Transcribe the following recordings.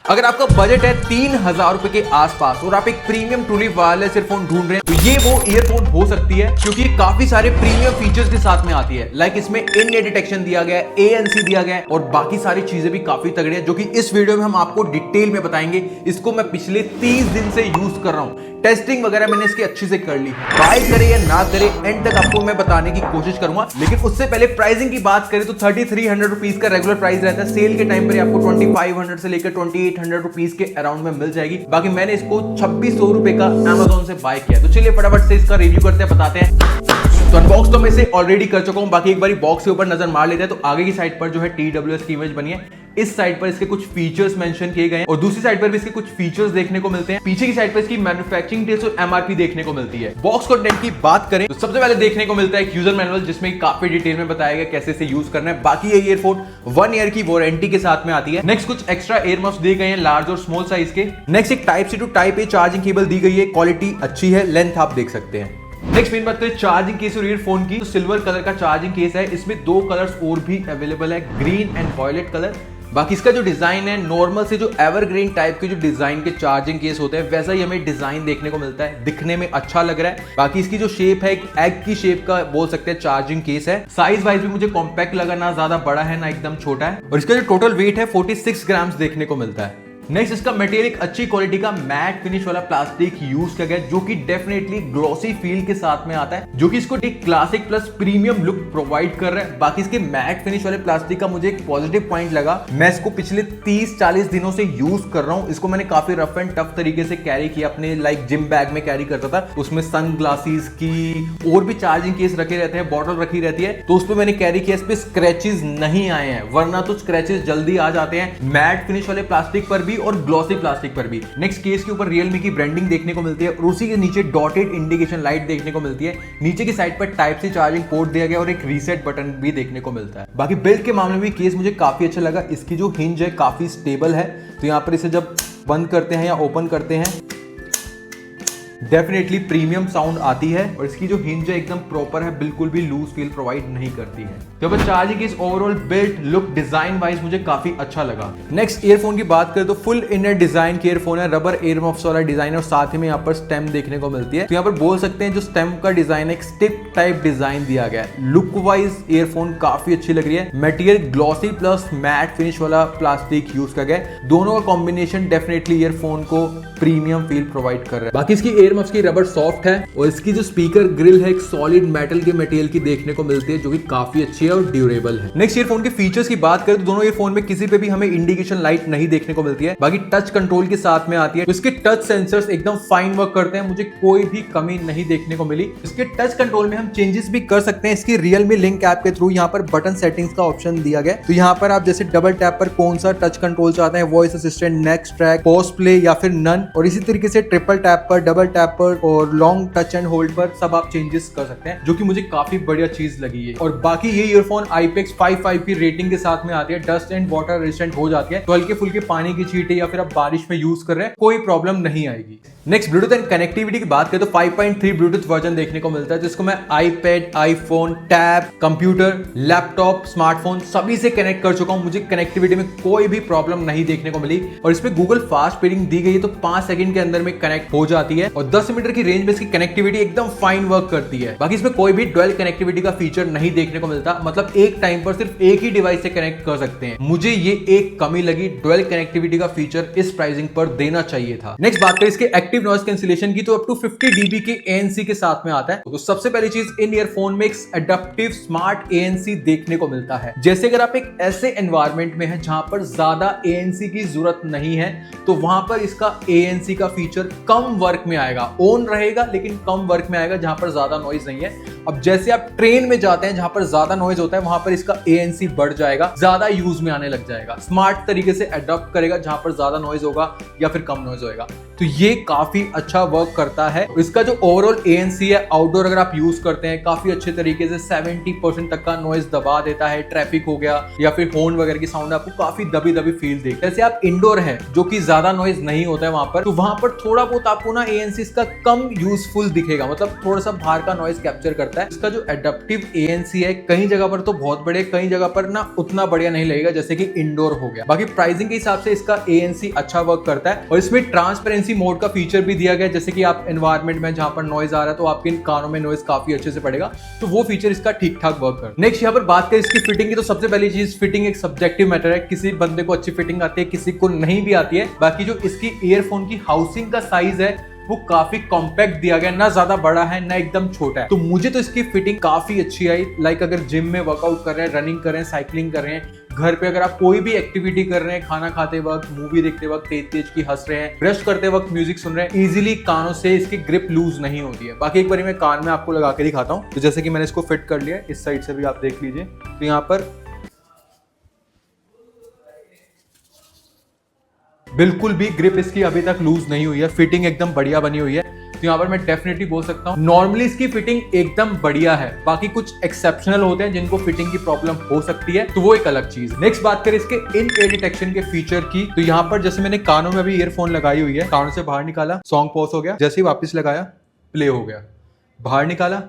अगर आपका बजट है 3,000 रुपए के आसपास और आप एक प्रीमियम ट्रूली वायरलेस ईयरफोन ढूंढ रहे हैं, तो ये वो ईयरफोन हो सकती है क्योंकि ये काफी सारे प्रीमियम फीचर्स के साथ में आती है। लाइक इसमें इन ईयर डिटेक्शन दिया गया है, ANC दिया गया है और बाकी सारी चीजें भी काफी तगड़ी है, जो कि इस वीडियो में हम आपको डिटेल में बताएंगे। इसको मैं पिछले 30 दिन से यूज कर रहा हूं, टेस्टिंग वगैरह मैंने इसकी अच्छी से कर ली। बाय करे या ना करे एंड तक आपको मैं बताने की कोशिश करूंगा। लेकिन उससे पहले प्राइसिंग की बात करें तो 3300 रुपीज का रेगुलर प्राइस रहता है। सेल के टाइम पर आपको 2500 से लेकर 2800 रुपीज के अराउंड में मिल जाएगी। बाकी मैंने इसको 2600 रुपए का Amazon से बाय किया। तो चलिए फटाफट से इसका रिव्यू करते हैं, बताते हैं। तो अनबॉक्स तो मैं इसे ऑलरेडी कर चुका हूं, बाकी एक बार बॉक्स के ऊपर नजर मार लेते हैं। तो आगे की साइड पर जो है TWS की इमेज बनी है, इस साइड पर इसके कुछ फीचर्स मेंशन किए गए हैं और दूसरी साइड पर भी इसके कुछ फीचर्स देखने को मिलते हैं। पीछे की साइड पर इसकी मैन्युफैक्चरिंग डेट्स और MRP देखने को मिलती है। बॉक्स कंटेंट की बात करें तो सबसे पहले देखने को मिलता है एक यूजर मैनुअल, जिसमें काफी डिटेल में बताया गया कैसे इसे यूज करना है। बाकी ये ईयरफोन 1 ईयर की वारंटी के साथ में आती है। नेक्स्ट कुछ एक्स्ट्रा एयर मफ्स दिए गए हैं लार्ज और स्मॉल साइज के। नेक्स्ट एक type C to type A charging cable दी गई है, क्वालिटी अच्छी है, लेंथ आप देख सकते हैं। नेक्स्ट मेन बात करें चार्जिंग केस और ईयरफोन की, तो सिल्वर कलर का चार्जिंग केस है। इसमें 2 कलर्स और भी अवेलेबल है, ग्रीन एंड वॉयलेट कलर। बाकी इसका जो डिजाइन है नॉर्मल से जो एवरग्रीन टाइप के जो डिजाइन के चार्जिंग केस होते हैं वैसा ही हमें डिजाइन देखने को मिलता है। दिखने में अच्छा लग रहा है। बाकी इसकी जो शेप है एक एग की शेप का बोल सकते हैं चार्जिंग केस है। साइज वाइज भी मुझे कॉम्पैक्ट लगा, ना ज्यादा बड़ा है ना एकदम छोटा है। और इसका जो टोटल वेट है 46 ग्राम्स देखने को मिलता है। नेक्स्ट इसका मटेरियल एक अच्छी क्वालिटी का मैट फिनिश वाला प्लास्टिक यूज किया गया, जो कि डेफिनेटली ग्लॉसी फील के साथ में आता है, जो कि इसको एक classic plus premium look provide कर रहा है। बाकी इसके मैट फिनिश वाले प्लास्टिक का मुझे एक पॉजिटिव पॉइंट लगा। मैं इसको पिछले 30-40 दिनों से यूज कर रहा हूं। इसको मैंने काफी रफ एंड टफ तरीके से कैरी किया, अपने लाइक जिम बैग में कैरी करता था। उसमें सन ग्लासेस की और भी चार्जिंग केस रखे रहते हैं, बॉटल रखी रहती है, तो उस पर मैंने कैरी किया। इस पे स्क्रैचेस नहीं आए हैं, वरना तो स्क्रैचेस जल्दी आ जाते हैं मैट फिनिश वाले प्लास्टिक पर भी और ग्लॉसी प्लास्टिक पर भी। नेक्स्ट केस के ऊपर रियलमी की ब्रांडिंग देखने को मिलती है और उसी के नीचे डॉटेड इंडिकेशन लाइट देखने को मिलती है। नीचे की साइड पर टाइप C चार्जिंग पोर्ट दिया गया और एक रीसेट बटन भी देखने को मिलता है। बाकी बिल्ड के मामले में केस मुझे काफी अच्छा लगा। इसकी जो हिंज है काफी स्टेबल है, तो यहाँ पर इसे जब बंद करते हैं या ओपन करते हैं डेफिनेटली प्रीमियम साउंड आती है। और इसकी जो हिंज है एकदम प्रॉपर है, बिल्कुल भी लूज फील प्रोवाइड नहीं करती है। तो अब charging case overall build look design wise मुझे काफी अच्छा लगा। नेक्स्ट ईयरफोन की बात करें तो फुल इनर डिजाइन के ईयरफोन है, रबर एयर मफ्स वाला डिजाइन है और साथ ही में यहाँ पर स्टेम देखने को मिलती है। तो यहाँ पर बोल सकते हैं जो स्टेम का डिजाइन है एक स्टिप टाइप डिजाइन दिया गया है। लुक वाइज ईयरफोन काफी अच्छी लग रही है। Material glossy plus matte finish वाला प्लास्टिक यूज किया गया है। दोनों का कॉम्बिनेशन डेफिनेटली ईयरफोन को प्रीमियम फील प्रोवाइड कर रहा है। बाकी इसकी एयर मफ्स की रबर सॉफ्ट है और इसकी जो स्पीकर ग्रिल है एक सॉलिड मेटल के मटेरियल की देखने को मिलती है, जो कि काफी अच्छी है और ड्यूरेबल है। नेक्स्ट ईयरफोन के फीचर्स की बात करें तो दोनों ईयरफोन में किसी पे भी हमें इंडिकेशन लाइट नहीं देखने को मिलती है। बाकी टच कंट्रोल के साथ में आती है, तो इसके टच सेंसर्स एकदम फाइन वर्क करते हैं, मुझे कोई भी कमी नहीं देखने को मिली। इसके टच कंट्रोल में हम चेंजेस भी कर सकते हैं। इसकी रियलमी लिंक ऐप के थ्रू यहाँ पर बटन सेटिंग्स का ऑप्शन दिया गया, तो यहाँ पर आप जैसे डबल टैप पर कौन सा टच कंट्रोल चाहते हैं, voice assistant, next track, pause play या फिर नन, और इसी तरीके से ट्रिपल टैप पर, डबल टैप पर और लॉन्ग टच एंड होल्ड पर सब आप चेंजेस कर सकते हैं, जो कि मुझे काफी बढ़िया चीज लगी है। और बाकी ये ईयरफोन IPX55 की रेटिंग के साथ में आती है, डस्ट एंड वाटर रेजिस्टेंट हो जाती है, तो हल्के फुल्के पानी की छींटे या फिर आप बारिश में यूज कर रहे हैं कोई प्रॉब्लम नहीं आएगी। नेक्स्ट ब्लूटूथ एंड कनेक्टिविटी की बात करें तो 5.3 ब्लूटूथ वर्जन देखने को मिलता है, जिसको मैं iPad, iPhone, tab, computer, laptop, smartphone सभी से कनेक्ट कर चुका हूं। मुझे कनेक्टिविटी में कोई भी प्रॉब्लम नहीं देखने को मिली और इसमें गूगल फास्ट पेडिंग दी गई है, तो 5 सेकंड के अंदर में कनेक्ट हो जाती है और 10 मीटर की रेंज में इसकी कनेक्टिविटी एकदम फाइन वर्क करती है। बाकी इसमें कोई भी डुअल कनेक्टिविटी का फीचर नहीं देखने को मिलता, मतलब एक टाइम पर सिर्फ एक ही डिवाइस से कनेक्ट कर सकते हैं। मुझे ये एक कमी लगी, डुअल कनेक्टिविटी का फीचर इस प्राइसिंग पर देना चाहिए था। नेक्स्ट बात करें इसके एक्टिव नॉइस कैंसिलेशन की, तो अप टू 50 dB के ANC के साथ में आता है। तो सबसे पहली चीज इन ईयरफोन में एक एडेप्टिव स्मार्ट ANC देखने को मिलता है। जैसे अगर आप एक ऐसे एनवायरनमेंट में है जहां पर ज्यादा ANC की जरूरत नहीं है, तो वहां पर इसका ANC का फीचर कम वर्क में आएगा, ऑन रहेगा लेकिन कम वर्क में आएगा जहां पर ज्यादा नॉइज नहीं है। अब जैसे आप ट्रेन में जाते हैं जहां पर ज्यादा नॉइज होता है, वहां पर इसका ANC बढ़ जाएगा, ज्यादा यूज में आने लग जाएगा, स्मार्ट तरीके से अडॉप्ट करेगा जहां पर ज्यादा नॉइज होगा या फिर कम नॉइज होगा। तो ये काफी अच्छा वर्क करता है। इसका जो ओवरऑल ANC है आउटडोर अगर आप यूज करते हैं काफी अच्छे तरीके से 70% तक का नॉइज दबा देता है। ट्रैफिक हो गया या फिर हॉर्न वगैरह की साउंड आपको काफी दबी दबी फील देगी। जैसे आप इंडोर है जो कि ज्यादा नॉइज नहीं होता है वहां पर, तो वहां पर थोड़ा बहुत आपको ना ANC इसका कम यूजफुल दिखेगा, मतलब थोड़ा सा बाहर का नॉइज कैप्चर करता है। इसका जो एडेप्टिव ANC है कई जगह पर तो बहुत बड़े, कई जगह पर ना उतना बढ़िया नहीं लगेगा जैसे कि इंडोर हो गया। बाकी प्राइसिंग के हिसाब से इसका ANC अच्छा वर्क करता है और इसमें ट्रांसपेरेंसी मोड का फीचर भी दिया गया, जैसे कि आप एनवायरमेंट में जहां पर नॉइज आ रहा है तो आपके कानों में नॉइज काफी अच्छे से पड़ेगा, तो वो फीचर इसका ठीक ठाक वर्क कर। नेक्स्ट यहाँ पर बात करें इसकी फिटिंग की, तो सबसे पहली चीज फिटिंग एक सब्जेक्टिव मैटर है। किसी बंदे को अच्छी फिटिंग आती है, किसी को नहीं भी आती है। बाकी जो इसकी ईयरफोन की हाउसिंग का साइज है वो काफी कॉम्पैक्ट दिया गया, ना ज्यादा बड़ा है ना एकदम छोटा है, तो मुझे तो इसकी फिटिंग काफी अच्छी आई। लाइक अगर जिम में वर्कआउट कर रहे हैं, रनिंग कर रहे हैं, साइकिलिंग कर रहे हैं, घर पे अगर आप कोई भी एक्टिविटी कर रहे हैं, खाना खाते वक्त, मूवी देखते वक्त तेज तेज की हंस रहे हैं, ब्रश करते वक्त म्यूजिक सुन रहे हैं, इजीली कानों से इसकी ग्रिप लूज नहीं होती है। बाकी एक बार मैं कान में आपको लगा के दिखाता हूँ। तो जैसे कि मैंने इसको फिट कर लिया, इस साइड से भी आप देख लीजिए, तो यहाँ पर बिल्कुल भी ग्रिप इसकी अभी तक लूज नहीं हुई है, फिटिंग एकदम बढ़िया बनी हुई है। तो यहाँ पर मैं डेफिनेटली बोल सकता हूँ नॉर्मली इसकी फिटिंग एकदम बढ़िया है। बाकी कुछ एक्सेप्शनल होते हैं जिनको फिटिंग की प्रॉब्लम हो सकती है, तो वो एक अलग चीज। नेक्स्ट बात करें इसके इन एयर डिटेक्शन के फीचर की, तो यहाँ पर जैसे मैंने कानों में अभी ईयरफोन लगाई हुई है, कानों से बाहर निकाला, सॉन्ग पॉज हो गया, जैसे ही वापस लगाया प्ले हो गया, बाहर निकाला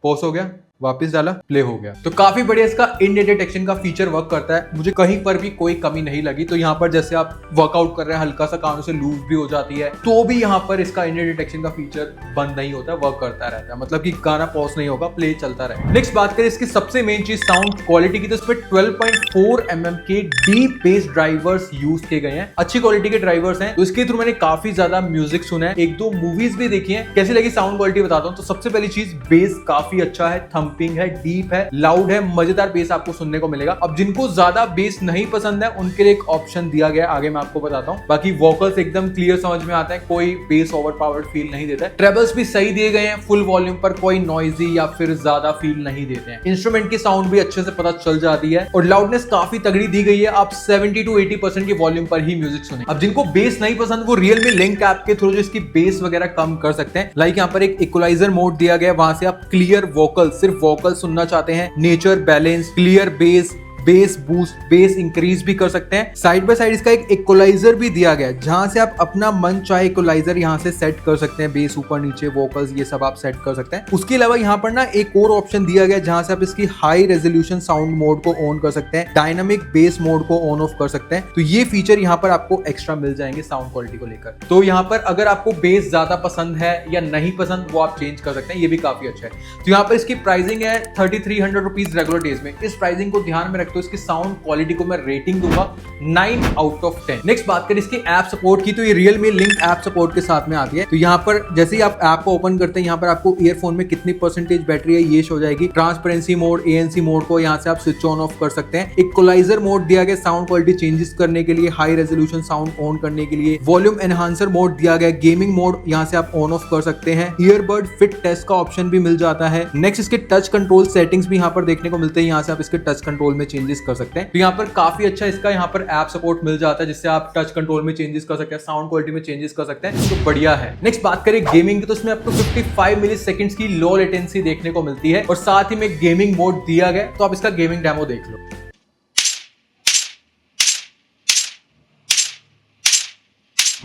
पॉज हो गया, वापस डाला प्ले हो गया। तो काफी बढ़िया इसका इन एयर डिटेक्शन का फीचर वर्क करता है, मुझे कहीं पर भी कोई कमी नहीं लगी। तो यहाँ पर जैसे आप वर्कआउट कर रहे हैं, हल्का सा कानों से लूज भी हो जाती है, तो भी यहाँ पर इसका इन एयर डिटेक्शन का फीचर बंद नहीं होता, वर्क करता रहता है, मतलब कि गाना पॉज नहीं होगा, प्ले चलता रहेगा। नेक्स्ट बात करें इसकी सबसे मेन चीज साउंड क्वालिटी की, तो इसमें 12.4 mm के डीप बेस ड्राइवर्स यूज किए गए हैं, अच्छी क्वालिटी के ड्राइवर्स हैं। तो इसके थ्रू मैंने काफी ज्यादा म्यूजिक सुना है, एक दो मूवीज भी देखी है। कैसी लगी साउंड क्वालिटी बताता हूँ। तो सबसे पहली चीज बेस काफी अच्छा है, थंपिंग है, डीप है, लाउड है, मजेदार बेस आपको सुनने को मिलेगा। अब जिनको ज्यादा बेस नहीं पसंद है उनके लिए एक ऑप्शन दिया गया, आगे मैं आपको बताता हूँ। बाकी वोकल्स एकदम क्लियर समझ में आता है, कोई बेस ओवर पावर्ड फील नहीं देता है। ट्रेबल्स भी सही दिए गए हैं, फुल वॉल्यूम पर कोई नॉइजी या फिर ज्यादा फील नहीं देते हैं। इंस्ट्रूमेंट की साउंड भी अच्छे से पता चल जाती है और लाउडनेस काफी तगड़ी दी गई है। आप 70 to 80% की वॉल्यूम पर ही म्यूजिक सुने। अब जिनको बेस नहीं पसंद वो Realme Link ऐप के थ्रू जो इसकी बेस वगैरह कम कर सकते हैं। लाइक यहाँ पर एक इक्वलाइजर मोड दिया गया, वहां से आप क्लियर वोकल, सिर्फ वोकल सुनना चाहते हैं, nature balance, clear base, base boost, base increase भी कर सकते हैं। साइड बाय साइड इसका एक इक्वलाइजर भी दिया गया है, जहां से आप अपना मन चाहे इक्वलाइजर यहां से सेट कर सकते हैं, बेस ऊपर नीचे, वोकल्स ये सब आप सेट कर सकते हैं। उसके अलावा यहाँ पर ना एक और ऑप्शन दिया गया है, जहां से आप इसकी हाई रेजोल्यूशन साउंड मोड को ऑन कर सकते हैं, डायनामिक बेस मोड को ऑन ऑफ कर सकते हैं। तो ये फीचर यहाँ पर आपको एक्स्ट्रा मिल जाएंगे साउंड क्वालिटी को लेकर। तो यहाँ पर अगर आपको बेस ज्यादा पसंद है या नहीं पसंद वो आप चेंज कर सकते हैं, ये भी काफी अच्छा है। तो यहाँ पर इसकी प्राइसिंग है 3300 रुपीज रेगुलर डेज में। इस प्राइसिंग को ध्यान में रखते हुए इसकी साउंड क्वालिटी को मैं रेटिंग दूंगा 9 out of 10। नेक्स्ट बात करें इसकी ऐप सपोर्ट की, तो ये Realme Link ऐप सपोर्ट के साथ में आती है। तो यहाँ पर जैसे ही आप ऐप को ओपन करते हैं, यहाँ पर आपको ईयरफोन में कितनी परसेंटेज बैटरी है ये शो जाएगी। ट्रांसपेरेंसी मोड, ANC मोड को यहाँ से आप स्विच ऑन ऑफ कर सकते हैं। इक्वलाइजर मोड दिया गया साउंड क्वालिटी चेंजेस करने के लिए, हाई रेजोल्यूशन साउंड ऑन करने के लिए। वॉल्यूम एनहांसर मोड दिया गया, गेमिंग मोड यहाँ से आप ऑन ऑफ कर सकते हैं। ईयरबड फिट टेस्ट का ऑप्शन भी मिल जाता है। नेक्स्ट इसके टच कंट्रोल सेटिंग्स भी यहाँ पर देखने को मिलते हैं, यहाँ से आप इसके टच कंट्रोल में चेंजेस कर सकते हैं। तो यहाँ पर काफी अच्छा इसका यहाँ पर ऐप सपोर्ट मिल जाता है, जिससे आप टच कंट्रोल में चेंजेस कर सकते हैं, साउंड क्वालिटी में चेंजेस कर सकते हैं, तो बढ़िया है। नेक्स्ट बात करें गेमिंग की, तो इसमें आपको 55 मिलीसेकंड्स की लो लेटेंसी देखने को मिलती है और साथ ही में गेमिंग मोड दिया गया। तो आप इसका गेमिंग डेमो देख लो।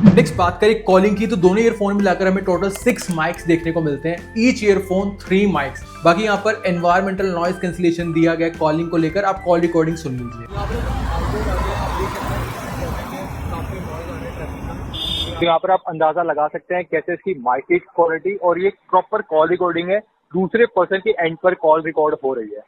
नेक्स्ट बात करें कॉलिंग की, तो दोनों ईयरफोन मिलाकर हमें टोटल 6 माइक्स देखने को मिलते हैं, ईच ईयरफोन 3 माइक्स। बाकी यहाँ पर एनवायरमेंटल नॉइज कैंसिलेशन दिया गया कॉलिंग को लेकर, आप कॉल रिकॉर्डिंग सुन लीजिए। तो यहाँ पर आप अंदाजा लगा सकते हैं कैसे इसकी माइक की क्वालिटी, और ये प्रॉपर कॉल रिकॉर्डिंग है, दूसरे पर्सन के एंड पर कॉल रिकॉर्ड हो रही है।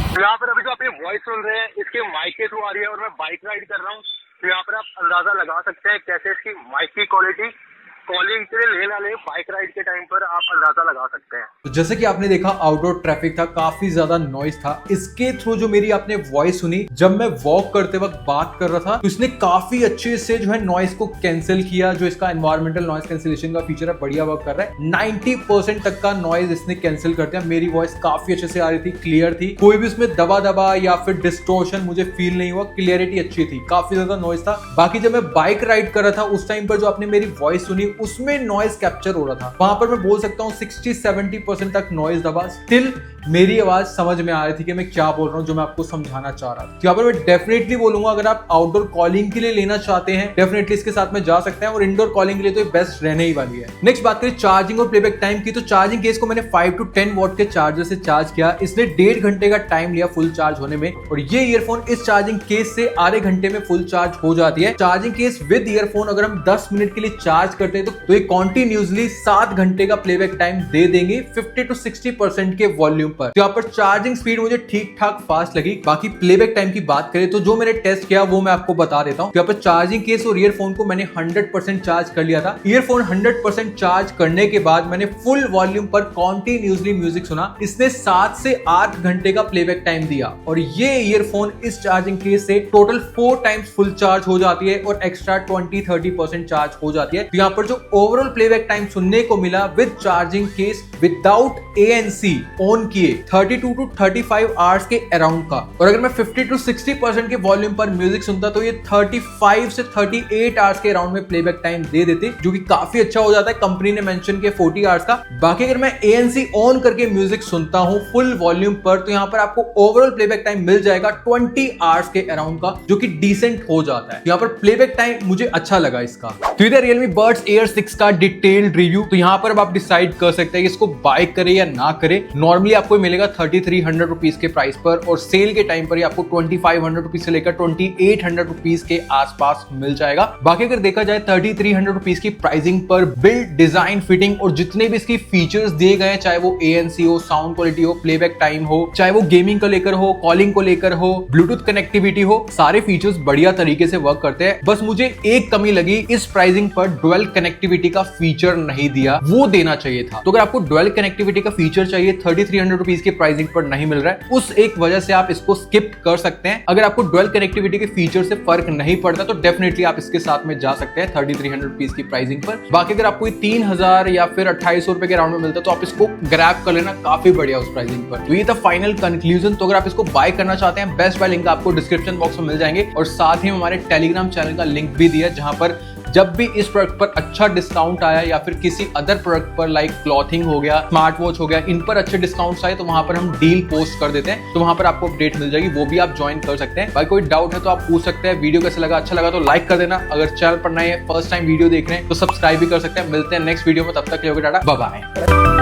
तो यहाँ पर अभी जो आप ये वॉइस सुन रहे हैं इसके माइक के थ्रू आ रही है और मैं बाइक राइड कर रहा हूँ। तो यहाँ पर आप अंदाजा लगा सकते हैं कैसे इसकी माइक की क्वालिटी कॉलिंग के लिए लेना ले, बाइक राइड के टाइम पर आप अंदाजा लगा सकते हैं। तो जैसे कि आपने देखा आउटडोर ट्रैफिक था, काफी ज्यादा नॉइज था। इसके थ्रू जो मेरी आपने वॉइस सुनी जब मैं वॉक करते वक्त बात कर रहा था, तो इसने काफी अच्छे से जो है नॉइज को कैंसिल किया। जो इसका एनवायरमेंटल नॉइज कैंसिलेशन का फीचर है बढ़िया वर्क कर रहा है। 90% तक का नॉइज इसने कैंसिल कर दिया। मेरी वॉइस काफी अच्छे से आ रही थी, क्लियर थी, कोई भी उसमें दबा दबा या फिर डिस्टोर्शन मुझे फील नहीं हुआ, क्लियरिटी अच्छी थी, काफी ज्यादा नॉइज था। बाकी जब मैं बाइक राइड कर रहा था उस टाइम पर जो आपने मेरी वॉइस सुनी उसमें नॉइज कैप्चर हो रहा था। वहां पर मैं बोल सकता हूँ 60-70% तक नॉइज दबा, स्टिल मेरी आवाज समझ में आ रही थी कि मैं क्या बोल रहा हूँ, जो मैं आपको समझाना चाह रहा था। यहाँ पर मैं डेफिनेटली बोलूंगा अगर आप आउटडोर कॉलिंग के लिए लेना चाहते हैं डेफिनेटली इसके साथ में जा सकते हैं, और इंडोर कॉलिंग के लिए तो ये बेस्ट रहने ही वाली है। नेक्स्ट बात करें चार्जिंग और प्लेबैक टाइम की, तो चार्जिंग केस को मैंने 5 to 10 वॉट के चार्जर से चार्ज किया। इसने 1.5 घंटे का टाइम लिया फुल चार्ज होने में, और ये ईयरफोन इस चार्जिंग केस से आधे घंटे में फुल चार्ज हो जाती है। चार्जिंग केस विद ईयरफोन अगर हम 10 मिनट के लिए चार्ज करते हैं तो ये कॉन्टिन्यूसली 7 घंटे का प्लेबैक टाइम दे देंगे 50 to 60% के वॉल्यूम पर। तो यहाँ पर चार्जिंग स्पीड मुझे ठीक ठाक फास्ट लगी। बाकी प्लेबैक टाइम की बात करें तो जो मैंने टेस्ट किया वो मैं आपको बता देता हूँ। यहाँ पर चार्जिंग केस और ईयरफोन को मैंने 100% चार्ज कर लिया था। ईयरफोन 100% चार्ज करने के बाद मैंने फुल वॉल्यूम पर कॉन्टिन्यूसली म्यूजिक सुना। इसने 7 से 8 घंटे का प्लेबैक टाइम दिया, और ये ईयरफोन इस चार्जिंग केस से टोटल 4 टाइम्स फुल चार्ज हो जाती है और एक्स्ट्रा 20-30% चार्ज हो जाती है। तो यहाँ पर जो ओवरऑल प्लेबैक टाइम सुनने को मिला with charging case without ANC on किए 32 to 35 आवर्स के अराउंड का, और अगर मैं 50 to 60% के वॉल्यूम पर म्यूजिक सुनता तो ये 35 से 38 आवर्स के अराउंड में प्लेबैक टाइम दे देते, जो कि काफी अच्छा हो जाता है। कंपनी ने मेंशन किया 40 आवर्स का। बाकी अगर मैं ANC ऑन करके म्यूजिक सुनता हूं फुल वॉल्यूम पर तो यहाँ पर आपको ओवरऑल प्लेबैक टाइम मिल जाएगा 20 आवर्स के अराउंड का, जो कि डिसेंट हो जाता है। यहाँ पर प्लेबैक टाइम मुझे अच्छा लगा इसका। तो इधर Realme Buds Air 6 का डिटेल्ड रिव्यू। तो यहाँ पर अब आप डिसाइड कर सकते हैं कि इसको बाय करे या ना करे। नॉर्मली आपको मिलेगा 3300 रुपीज के प्राइस पर, और सेल के टाइम पर आपको 2500 रुपीज से लेकर 2800 रुपीज के आसपास मिल जाएगा। बाकी अगर देखा जाए 3300 रुपीज की प्राइसिंग पर बिल्ड, डिजाइन, फिटिंग और जितने भी इसकी फीचर्स दिए गए हैं, चाहे वो ANC हो, साउंड क्वालिटी हो, प्लेबैक टाइम हो, चाहे वो गेमिंग को लेकर हो, कॉलिंग को लेकर हो, ब्लूटूथ कनेक्टिविटी हो, सारे फीचर्स बढ़िया तरीके से वर्क करते हैं। बस मुझे एक कमी लगी, इस प्राइसिंग पर डुअल कनेक्टिविटी का फीचर नहीं दिया, वो देना चाहिए था। तो अगर आपको डुअल कनेक्टिविटी का फीचर चाहिए 3300 रुपीज की प्राइसिंग पर नहीं मिल रहा है, उस एक वजह से आप इसको स्किप कर सकते हैं। अगर आपको डुअल कनेक्टिविटी के फीचर से फर्क नहीं पड़ता तो डेफिनेटली आप इसके साथ में जा सकते हैं 3300 रुपीज की प्राइसिंग पर। बाकी अगर आपको 3000 या फिर 2800 रुपए के राउंड में मिलता है तो आप इसको ग्रैब कर लेना, काफी बढ़िया उस प्राइसिंग पर। तो ये था फाइनल कंक्लूजन। तो अगर आप इसको बाय करना चाहते हैं, बेस्ट बाय लिंक आपको डिस्क्रिप्शन बॉक्स में मिल जाएंगे, और साथ ही हमारे टेलीग्राम चैनल का लिंक भी दिया, जहां पर जब भी इस प्रोडक्ट पर अच्छा डिस्काउंट आया या फिर किसी अदर प्रोडक्ट पर लाइक क्लॉथिंग हो गया, स्मार्ट वॉच हो गया, इन पर अच्छे डिस्काउंट्स आए तो वहां पर हम डील पोस्ट कर देते हैं। तो वहां पर आपको अपडेट मिल जाएगी, वो भी आप ज्वाइन कर सकते हैं। भाई कोई डाउट है तो आप पूछ सकते हैं। वीडियो कैसा लगा, अच्छा लगा तो लाइक कर देना। अगर चैनल पर नए फर्स्ट टाइम वीडियो देख रहे हैं तो सब्सक्राइब भी कर सकते हैं। मिलते हैं नेक्स्ट वीडियो में, तब तक के लिए टाटा, बाय बाय।